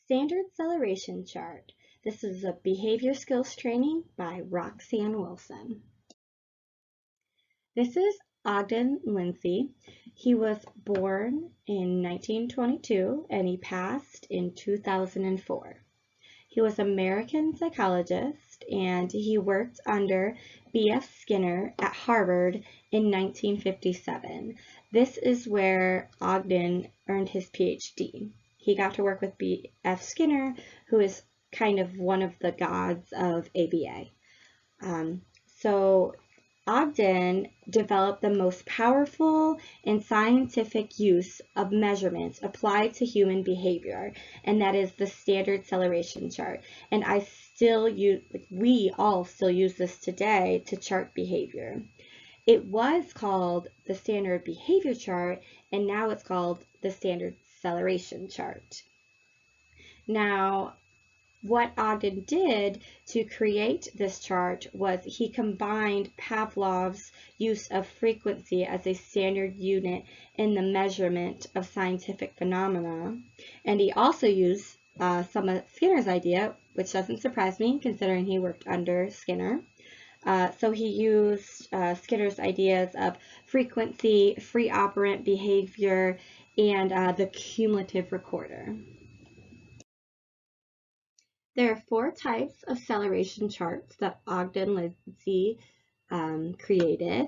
Standard Celeration Chart. This is a behavior skills training by Roxanne Wilson. This is Ogden Lindsay. He was born in 1922 and he passed in 2004. He was an American psychologist and he worked under B.F. Skinner at Harvard in 1957. This is where Ogden earned his PhD. He got to work with B.F. Skinner, who is kind of one of the gods of ABA. So Ogden developed the most powerful and scientific use of measurements applied to human behavior, and that is the Standard Celeration Chart. And we all still use this today to chart behavior. It was called the Standard Behavior Chart, and now it's called the Standard Celeration Chart. Now, what Ogden did to create this chart was he combined Pavlov's use of frequency as a standard unit in the measurement of scientific phenomena, and he also used some of Skinner's idea, which doesn't surprise me considering he worked under Skinner. So he used Skinner's ideas of frequency, free operant behavior, and the cumulative recorder. There are 4 types of celeration charts that Ogden Lindsay created.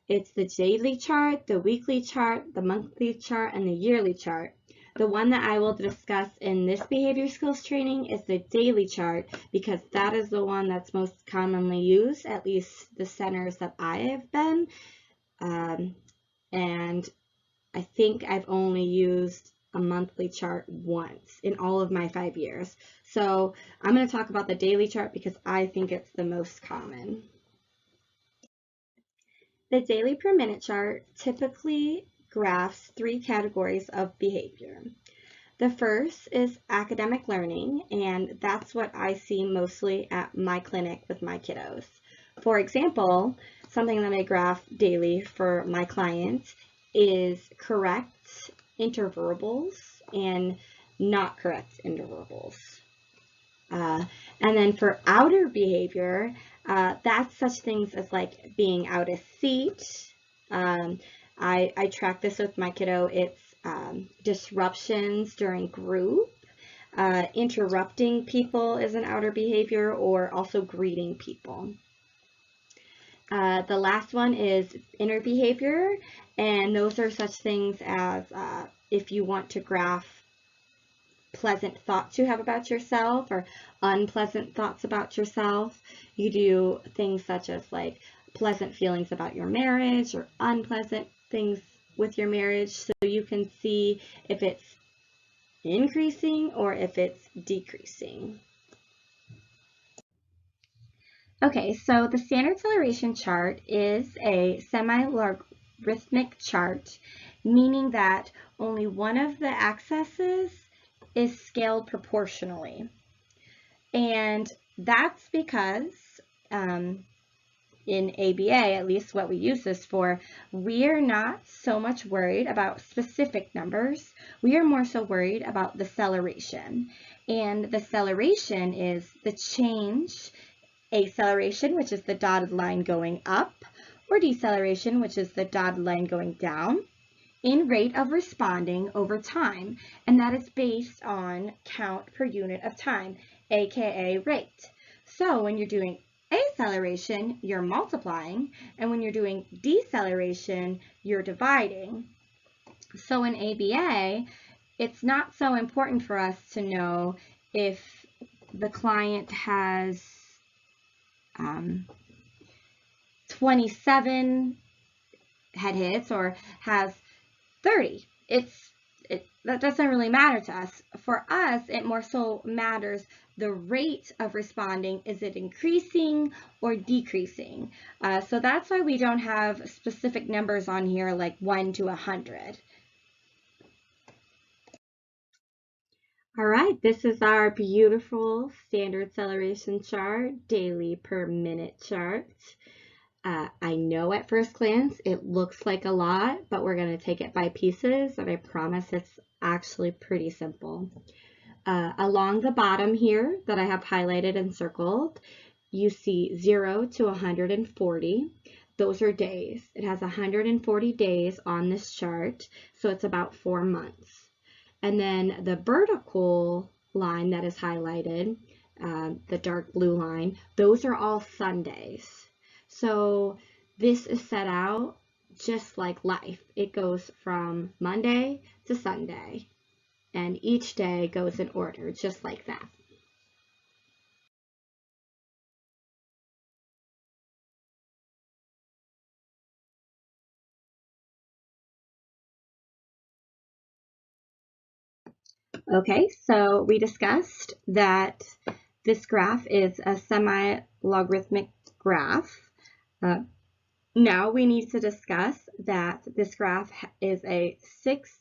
It's the daily chart, the weekly chart, the monthly chart, and the yearly chart. The one that I will discuss in this behavior skills training is the daily chart because that is the one that's most commonly used, at least the centers that I have been. And I think I've only used a monthly chart once in all of my 5 years. So I'm going to talk about the daily chart because I think it's the most common. The daily per minute chart typically graphs 3 categories of behavior. The first is academic learning, and that's what I see mostly at my clinic with my kiddos. For example, something that I graph daily for my clients is correct interverbals and not correct interverbals. And then for outer behavior, that's such things as like being out of seat. I track this with my kiddo. It's disruptions during group. Interrupting people is an outer behavior, or also greeting people. The last one is inner behavior, and those are such things as if you want to graph pleasant thoughts you have about yourself or unpleasant thoughts about yourself. You do things such as like pleasant feelings about your marriage or unpleasant things with your marriage, so you can see if it's increasing or if it's decreasing. Okay, so the standard celeration chart is a semi-logarithmic chart, meaning that only one of the axes is scaled proportionally. And that's because in ABA, at least what we use this for, we are not so much worried about specific numbers. We are more so worried about the celeration. And the celeration is the change, acceleration, which is the dotted line going up, or deceleration, which is the dotted line going down, in rate of responding over time. And that is based on count per unit of time, aka rate. So when you're doing acceleration, you're multiplying, and when you're doing deceleration, you're dividing. So in ABA, it's not so important for us to know if the client has 27 head hits or has 30. That doesn't really matter to us. For us, it more so matters the rate of responding. Is it increasing or decreasing? So that's why we don't have specific numbers on here like 1 to 100. All right, this is our beautiful standard celeration chart, daily per minute chart. I know at first glance it looks like a lot, but we're going to take it by pieces, and I promise it's actually pretty simple. Along the bottom here that I have highlighted and circled, you see 0 to 140. Those are days. It has 140 days on this chart, so it's about 4 months. And then the vertical line that is highlighted, the dark blue line, those are all Sundays. So this is set out just like life. It goes from Monday to Sunday, and each day goes in order, just like that. Okay, so we discussed that this graph is a semi-logarithmic graph. Now we need to discuss that this graph is a 6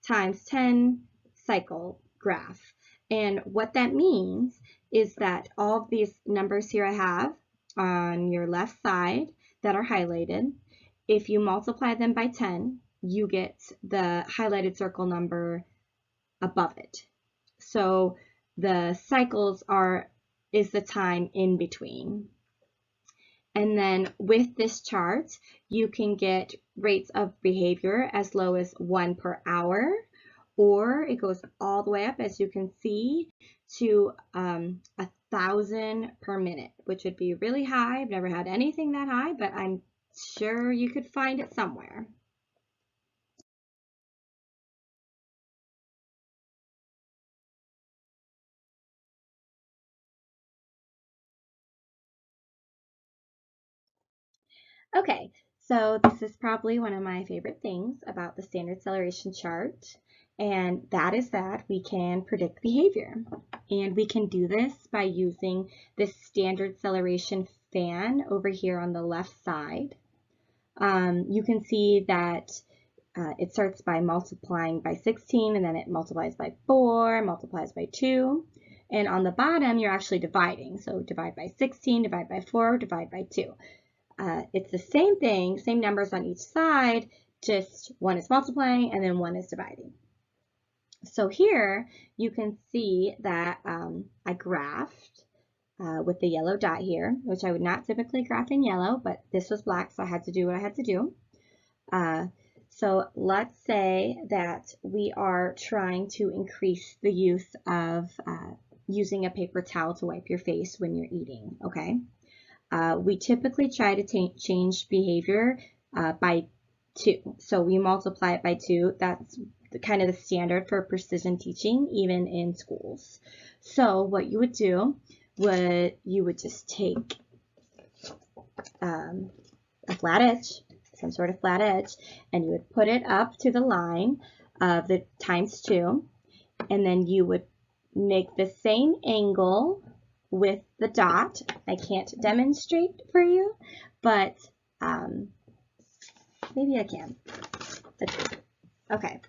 times 10 cycle graph. And what that means is that all of these numbers here I have on your left side that are highlighted, if you multiply them by 10, you get the highlighted circle number above it. So the cycles is the time in between. And then with this chart, you can get rates of behavior as low as 1 per hour, or it goes all the way up, as you can see, to 1,000 per minute, which would be really high. I've never had anything that high, but I'm sure you could find it somewhere. Okay, so this is probably one of my favorite things about the standard acceleration chart, and that is that we can predict behavior. And we can do this by using this standard acceleration fan over here on the left side. You can see that it starts by multiplying by 16, and then it multiplies by 4, multiplies by 2. And on the bottom, you're actually dividing. So divide by 16, divide by 4, divide by 2. It's the same thing, same numbers on each side, just one is multiplying and then one is dividing. So here you can see that I graphed with the yellow dot here, which I would not typically graph in yellow, but this was black, so I had to do what I had to do. So let's say that we are trying to increase the use of using a paper towel to wipe your face when you're eating, okay? We typically try to change behavior by 2. So we multiply it by 2. That's kind of the standard for precision teaching, even in schools. So what you would do you would just take a flat edge, some sort of flat edge, and you would put it up to the line of the times 2, and then you would make the same angle with the dot. I can't demonstrate for you, but maybe I can. Okay,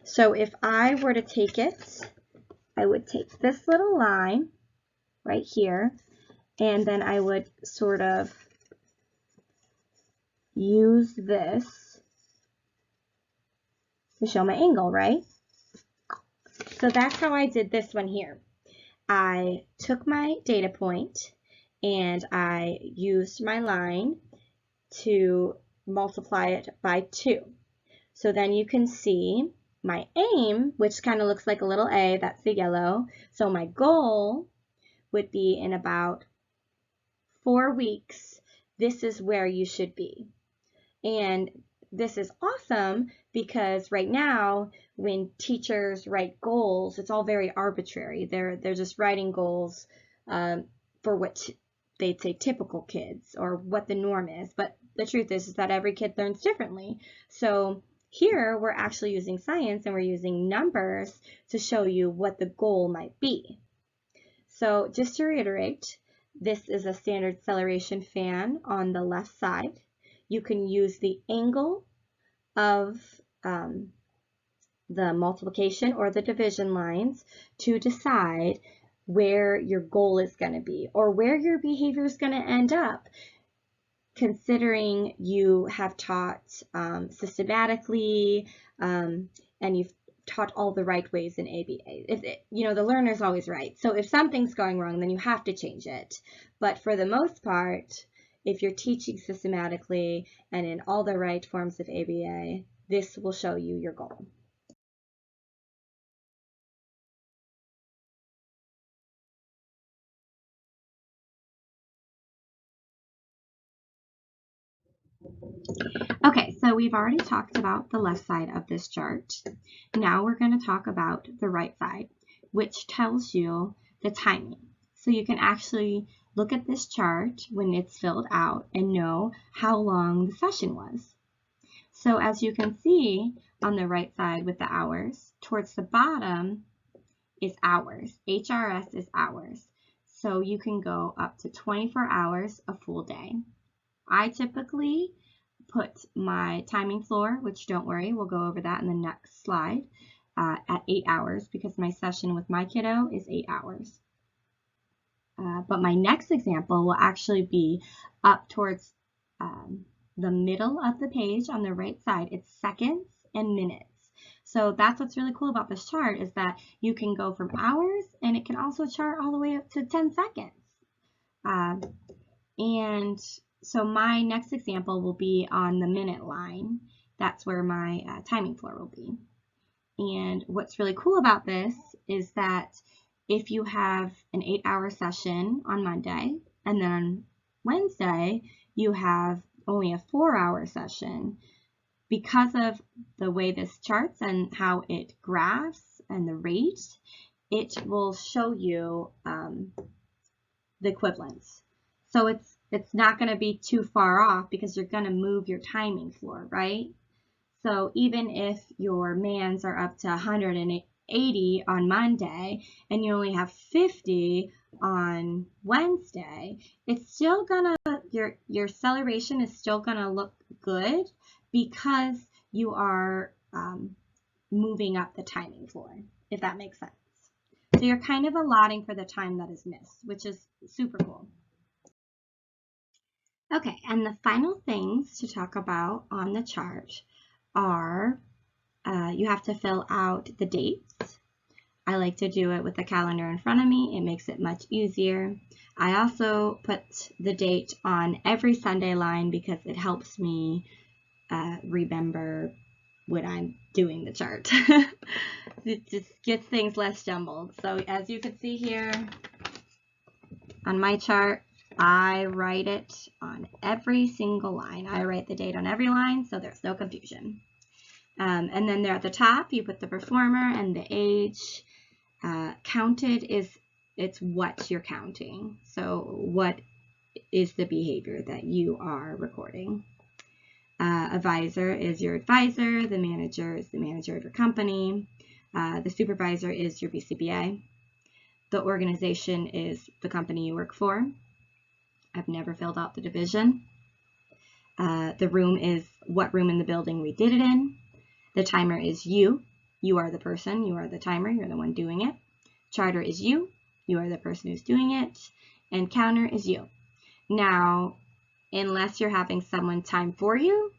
so if I were to take it, I would take this little line right here, and then I would sort of use this to show my angle, right? So that's how I did this one here. I took my data point and I used my line to multiply it by 2. So then you can see my aim, which kind of looks like a little A, that's the yellow. So my goal would be in about 4 weeks, this is where you should be. And this is awesome because right now when teachers write goals, it's all very arbitrary. They're just writing goals for what they'd say typical kids or what the norm is. But the truth is that every kid learns differently. So here we're actually using science and we're using numbers to show you what the goal might be. So just to reiterate, this is a standard acceleration fan on the left side. You can use the angle of the multiplication or the division lines to decide where your goal is going to be or where your behavior is going to end up, considering you have taught systematically and you've taught all the right ways in ABA. The learner's always right. So if something's going wrong, then you have to change it. But for the most part, if you're teaching systematically and in all the right forms of ABA, this will show you your goal. Okay, so we've already talked about the left side of this chart. Now we're going to talk about the right side, which tells you the timing. So you can actually look at this chart when it's filled out and know how long the session was. So as you can see on the right side with the hours, towards the bottom is hours. HRS is hours. So you can go up to 24 hours a full day. I typically put my timing floor, which don't worry, we'll go over that in the next slide, at 8 hours because my session with my kiddo is 8 hours. But my next example will actually be up towards the middle of the page on the right side. It's seconds and minutes. So that's what's really cool about this chart is that you can go from hours and it can also chart all the way up to 10 seconds. And so my next example will be on the minute line. That's where my timing floor will be. And what's really cool about this is that if you have an 8-hour session on Monday and then on Wednesday you have only a 4-hour session, because of the way this charts and how it graphs and the rate, it will show you the equivalence. So it's not going to be too far off because you're going to move your timing floor, right? So even if your mans are up to 180 on Monday and you only have 50 on Wednesday, it's still gonna, your acceleration is still gonna look good because you are moving up the timing floor, if that makes sense. So you're kind of allotting for the time that is missed, which is super cool. Okay, and the final things to talk about on the chart are you have to fill out the dates. I like to do it with the calendar in front of me. It makes it much easier. I also put the date on every Sunday line because it helps me remember when I'm doing the chart. It just gets things less jumbled. So as you can see here on my chart, I write it on every single line. I write the date on every line so there's no confusion. And then there at the top, you put the performer and the age. Counted it's what you're counting. So what is the behavior that you are recording? Advisor is your advisor. The manager is the manager of your company. The supervisor is your BCBA. The organization is the company you work for. I've never filled out the division. The room is what room in the building we did it in. The timer is you. You are the person. You are the timer. You're the one doing it. Charter is you. You are the person who's doing it. And counter is you. Now, unless you're having someone time for you,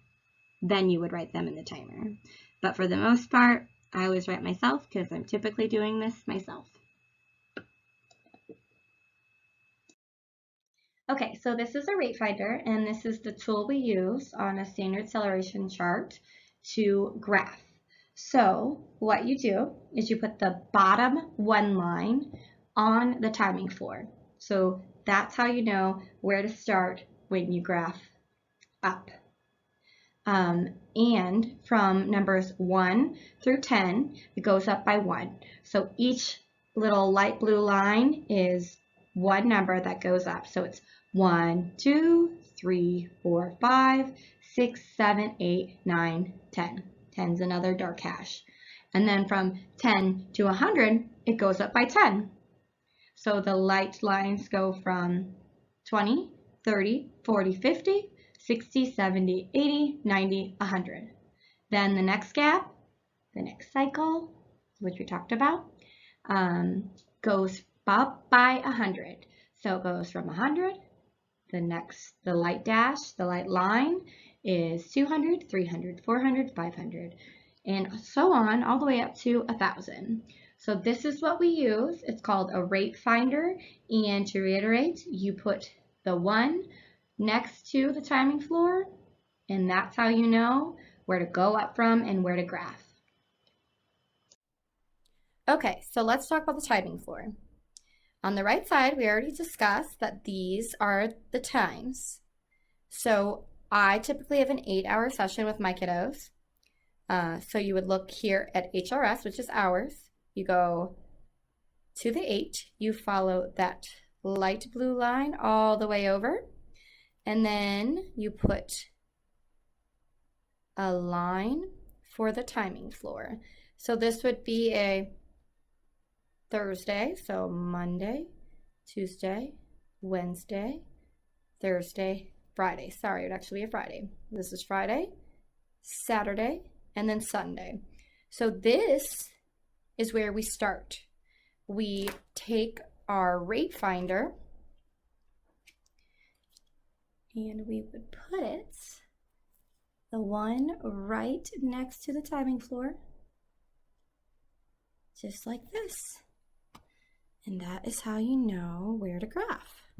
then you would write them in the timer. But for the most part, I always write myself because I'm typically doing this myself. Okay, so this is a rate finder, and this is the tool we use on a standard Celeration chart to graph. So what you do is you put the bottom one line on the timing floor. So that's how you know where to start when you graph up. And from numbers 1 through 10, it goes up by 1. So each little light blue line is one number that goes up. So it's 1, 2, 3, 4, 5, 6, 7, 8, 9, 10. 10 is another dark hash. And then from 10 to 100, it goes up by 10. So the light lines go from 20, 30, 40, 50, 60, 70, 80, 90, 100. Then the next gap, the next cycle, which we talked about, goes up by 100. So it goes from 100, the light dash, the light line is 200, 300, 400, 500, and so on, all the way up to 1,000. So this is what we use. It's called a rate finder, and to reiterate, you put the 1 next to the timing floor, and that's how you know where to go up from and where to graph. Okay, so let's talk about the timing floor. On the right side, we already discussed that these are the times. So I typically have an 8-hour session with my kiddos. So you would look here at HRS, which is hours. You go to the 8, you follow that light blue line all the way over, and then you put a line for the timing floor. So this would be a Thursday, so Monday, Tuesday, Wednesday, Thursday, Friday. Sorry, it would actually be a Friday. This is Friday, Saturday, and then Sunday. So this is where we start. We take our rate finder and we would put it, the one right next to the timing floor, just like this. And that is how you know where to graph.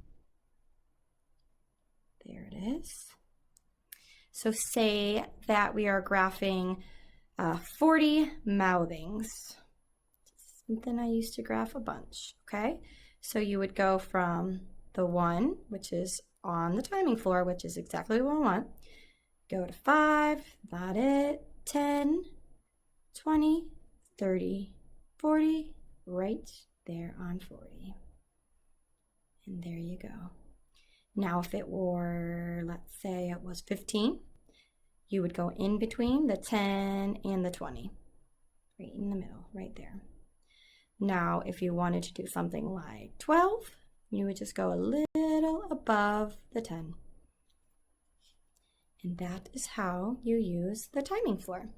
There it is. So say that we are graphing 40 mouthings. Something I used to graph a bunch, okay? So you would go from the 1, which is on the timing floor, which is exactly what I want. Go to 5, not it, 10, 20, 30, 40, right there on 40. And there you go. Now if it were, let's say it was 15, you would go in between the 10 and the 20, right in the middle, right there. Now if you wanted to do something like 12, you would just go a little above the 10. And that is how you use the timing floor.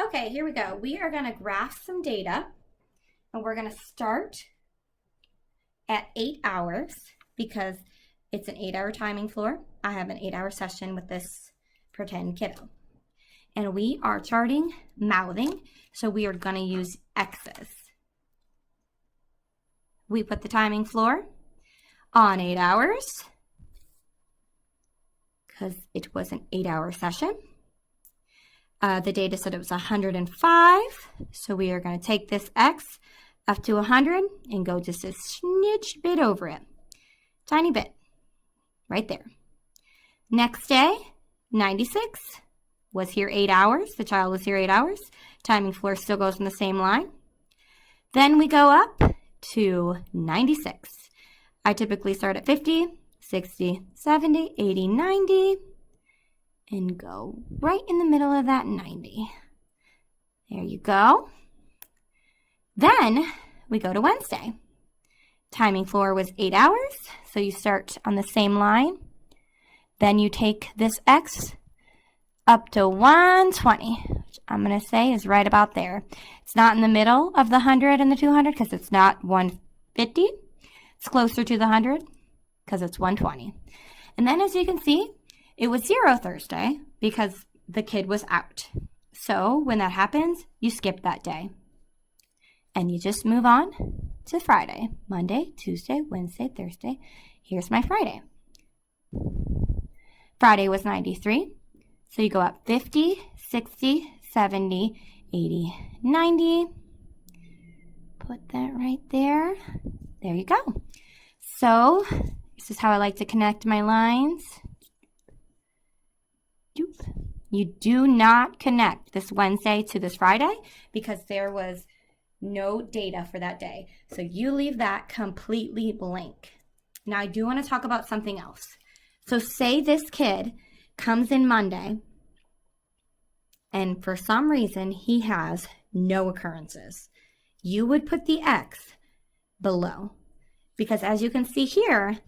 Okay, here we go. We are going to graph some data, and we're going to start at 8 hours because it's an 8-hour timing floor. I have an 8-hour session with this pretend kiddo. And we are charting mouthing, so we are going to use X's. We put the timing floor on 8 hours because it was an 8-hour session. The data said it was 105, so we are going to take this X up to 100 and go just a smidge bit over it. Tiny bit, right there. Next day, 96, was here 8 hours. The child was here 8 hours. Timing floor still goes in the same line. Then we go up to 96. I typically start at 50, 60, 70, 80, 90. And go right in the middle of that 90. There you go. Then we go to Wednesday. Timing floor was 8 hours, so you start on the same line. Then you take this X up to 120, which I'm going to say is right about there. It's not in the middle of the 100 and the 200 because it's not 150. It's closer to the 100 because it's 120. And then as you can see, it was 0 Thursday because the kid was out. So when that happens, you skip that day. And you just move on to Friday. Monday, Tuesday, Wednesday, Thursday. Here's my Friday. Friday was 93. So you go up 50, 60, 70, 80, 90. Put that right there. There you go. So this is how I like to connect my lines. You do not connect this Wednesday to this Friday because there was no data for that day. So you leave that completely blank. Now I do want to talk about something else. So say this kid comes in Monday and for some reason he has no occurrences. You would put the X below because as you can see here,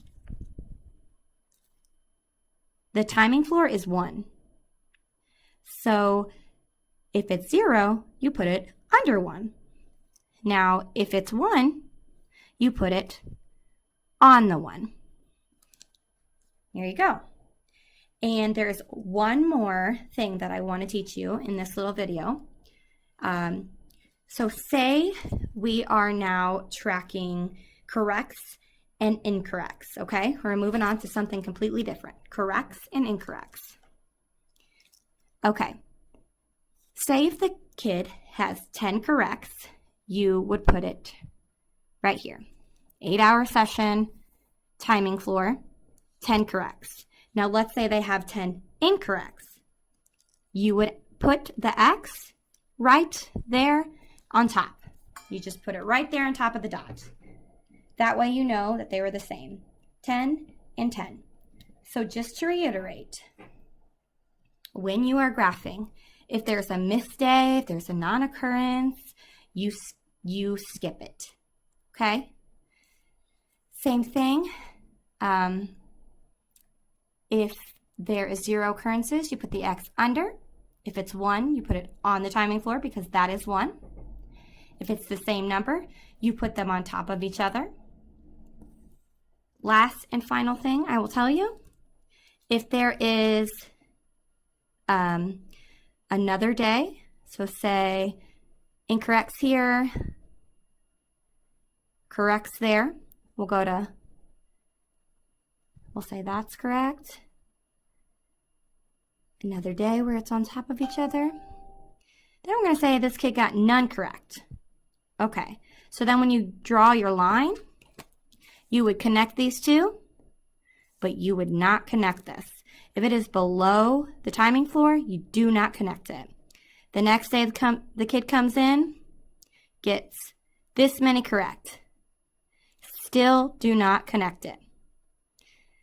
the timing floor is 1. So if it's 0, you put it under 1. Now, if it's 1, you put it on the 1. There you go. And there's one more thing that I want to teach you in this little video. So say we are now tracking corrects and incorrects, okay? We're moving on to something completely different. Corrects and incorrects. Okay. Say if the kid has 10 corrects, you would put it right here. 8-hour session, timing floor, 10 corrects. Now let's say they have 10 incorrects. You would put the X right there on top. You just put it right there on top of the dot. That way you know that they were the same. 10 and 10. So just to reiterate, when you are graphing, if there's a missed day, if there's a non-occurrence, you skip it, okay? Same thing. If there is 0 occurrences, you put the X under. If it's 1, you put it on the timing floor because that is 1. If it's the same number, you put them on top of each other. Last and final thing I will tell you, if there is another day, so say incorrects here, corrects there, we'll say that's correct. Another day where it's on top of each other. Then I'm going to say this kid got none correct. Okay, so then when you draw your line, you would connect these two, but you would not connect this. If it is below the timing floor, you do not connect it. The next day the kid comes in, gets this many correct. Still do not connect it.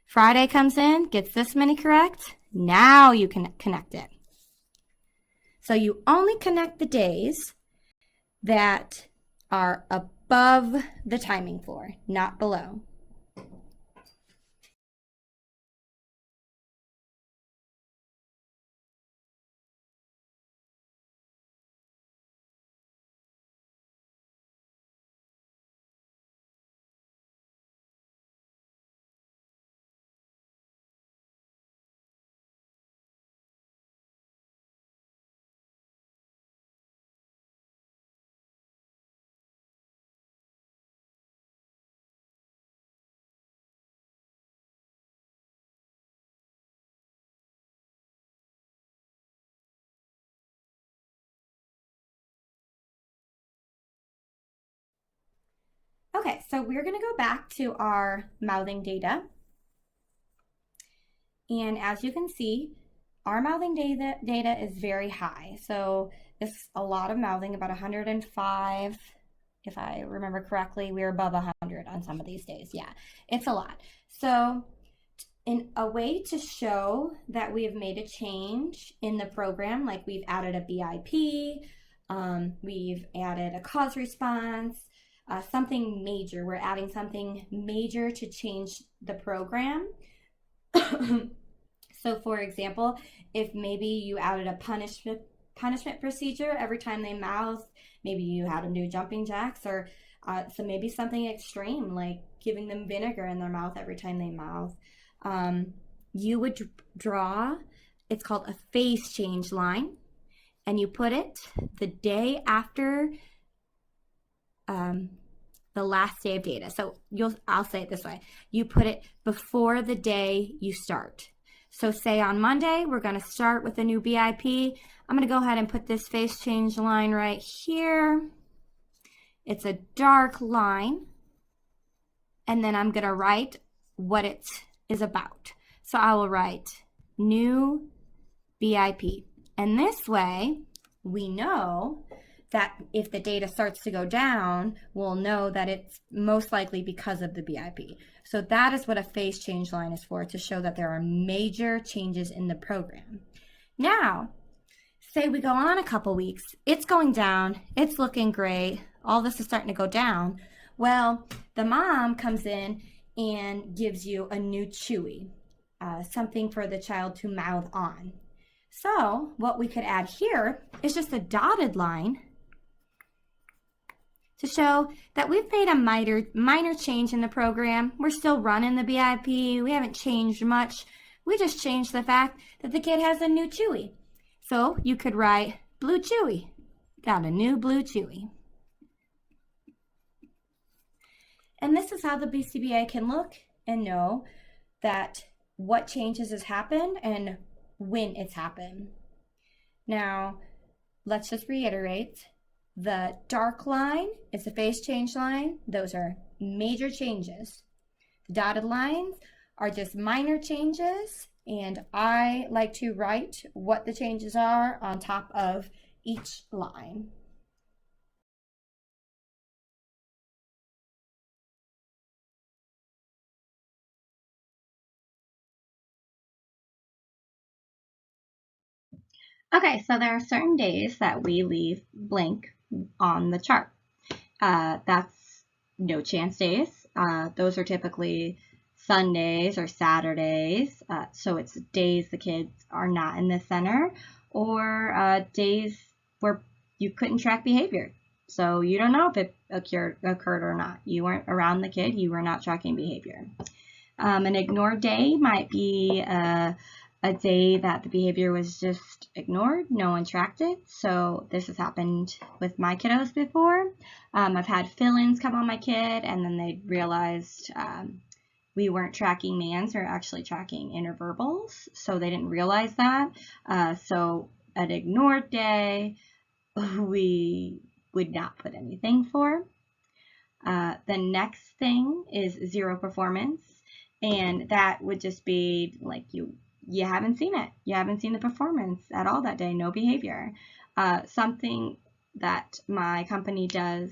Friday comes in, gets this many correct. Now you can connect it. So you only connect the days that are above the timing floor, not below. Okay, so we're going to go back to our mouthing data. And as you can see, our mouthing data is very high. So it's a lot of mouthing, about 105. If I remember correctly, we're above 100 on some of these days. Yeah, it's a lot. So in a way to show that we have made a change in the program, like we've added a BIP, we've added a cause response, something major. We're adding something major to change the program. So for example, if maybe you added a punishment procedure every time they mouth, maybe you had them do jumping jacks, or so maybe something extreme like giving them vinegar in their mouth every time they mouth. You would draw, it's called a phase change line, and you put it the day after the last day of data. So I'll say it this way. You put it before the day you start. So say on Monday, we're going to start with a new BIP. I'm going to go ahead and put this phase change line right here. It's a dark line. And then I'm going to write what it is about. So I will write new BIP. And this way, we know that if the data starts to go down, we'll know that it's most likely because of the BIP. So that is what a phase change line is for, to show that there are major changes in the program. Now, say we go on a couple weeks, it's going down, it's looking great, all this is starting to go down. Well, the mom comes in and gives you a new chewy. something for the child to mouth on. So what we could add here is just a dotted line to show that we've made a minor change in the program. We're still running the BIP. We haven't changed much. We just changed the fact that the kid has a new Chewy. So you could write blue Chewy. Got a new blue Chewy. And this is how the BCBA can look and know that what changes has happened and when it's happened. Now, let's just reiterate. The dark line is the phase change line. Those are major changes. The dotted lines are just minor changes, and I like to write what the changes are on top of each line. Okay, so there are certain days that we leave blank on the chart. That's no chance days. Those are typically Sundays or Saturdays. So it's days the kids are not in the center, or days where you couldn't track behavior. So you don't know if it occurred or not. You weren't around the kid. You were not tracking behavior. An ignored day might be a day that the behavior was just ignored, no one tracked it. So this has happened with my kiddos before. I've had fill-ins come on my kid, and then they realized we weren't tracking MANs, or actually tracking interverbals, so they didn't realize that. So an ignored day, we would not put anything for. The next thing is zero performance, and that would just be like you haven't seen it. You haven't seen the performance at all that day, no behavior. Something that my company does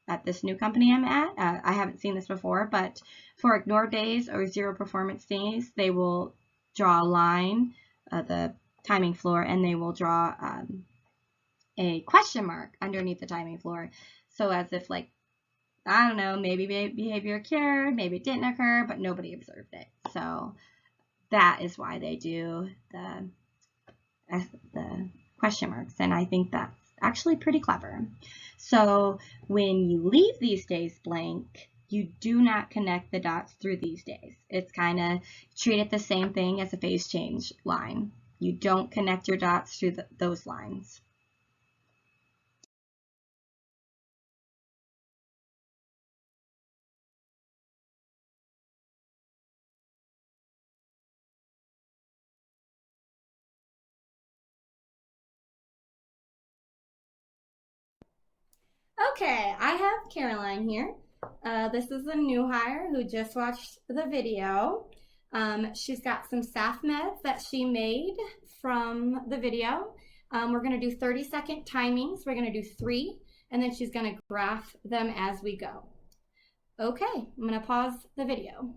at this new company I'm at, I haven't seen this before, but for ignored days or zero performance days, they will draw a line, the timing floor, and they will draw a question mark underneath the timing floor. So as if like, I don't know, maybe behavior occurred, maybe it didn't occur, but nobody observed it. So that is why they do the question marks, and I think that's actually pretty clever. So when you leave these days blank, you do not connect the dots through these days. It's kind of treat it the same thing as a phase change line. You don't connect your dots through those lines. Okay, I have Caroline here. This is a new hire who just watched the video. She's got some staff meds that she made from the video. We're going to do 30-second timings. We're going to do 3, and then she's going to graph them as we go. Okay, I'm going to pause the video.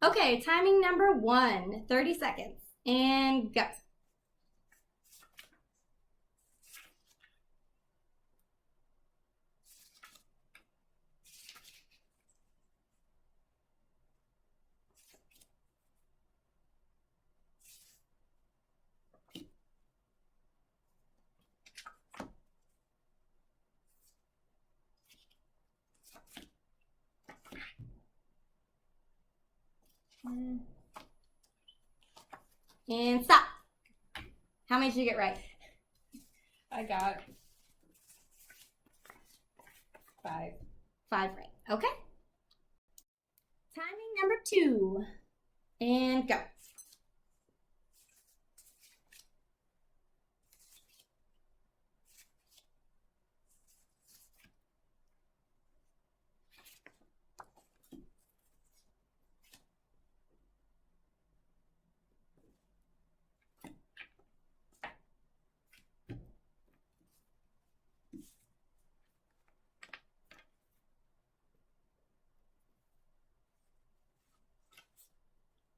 Okay, timing number 1, 30 seconds, and go. And stop. How many did you get right? I got 5. 5 right. Okay. Timing number 2. And go.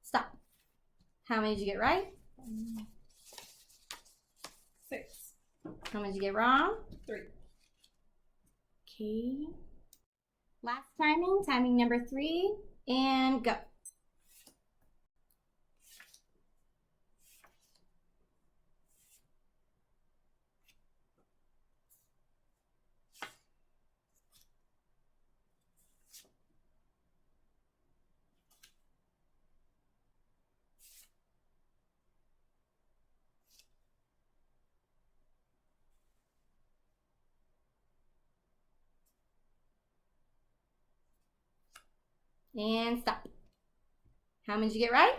Stop. How many did you get right? 6. How many did you get wrong? 3. Okay. Last timing, timing number 3, and go. And stop. How many did you get right?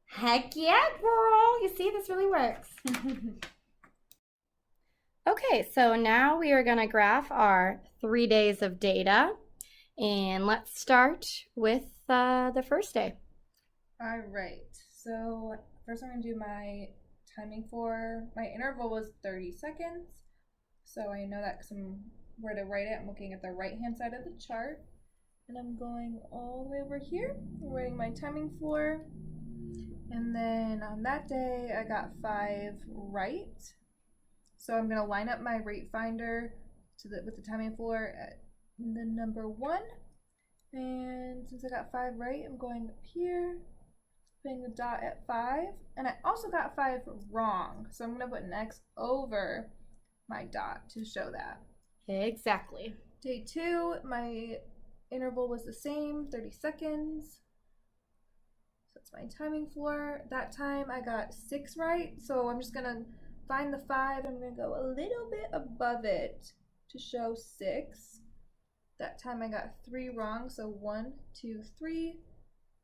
Heck yeah, girl. You see, this really works. Okay, so now we are going to graph our 3 days of data. And let's start with the first day. All right. So first I'm going to do my timing for, my interval was 30 seconds. So I know that because I'm where to write it. I'm looking at the right-hand side of the chart. And I'm going all the way over here, writing my timing for. And then on that day, I got 5 right. So I'm going to line up my rate finder with the timing floor at the number 1. And since I got 5 right, I'm going up here, putting the dot at 5. And I also got 5 wrong. So I'm going to put an X over my dot to show that. Exactly. Day 2, my interval was the same, 30 seconds. So that's my timing floor. That time I got 6 right. So I'm just going to find the 5. I'm going to go a little bit above it to show 6. That time I got 3 wrong. So 1, 2, 3.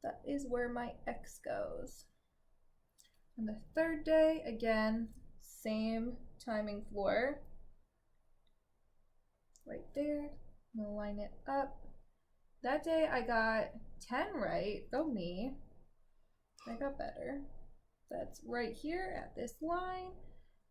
That is where my X goes. On the third day, again, same timing floor. Right there. I'm going to line it up. That day I got 10 right. Go me. I got better. That's right here at this line.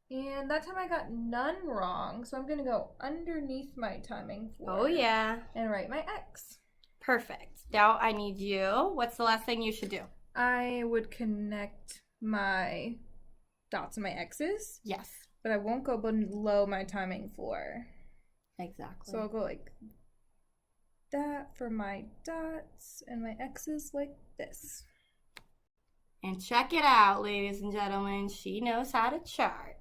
And that time I got none wrong. So I'm going to go underneath my timing floor. Oh, yeah. And write my X. Perfect. Now I need you. What's the last thing you should do? I would connect my dots and my X's. Yes. But I won't go below my timing floor. Exactly. So I'll go like that for my dots and my X's like this. And check it out, ladies and gentlemen. She knows how to chart.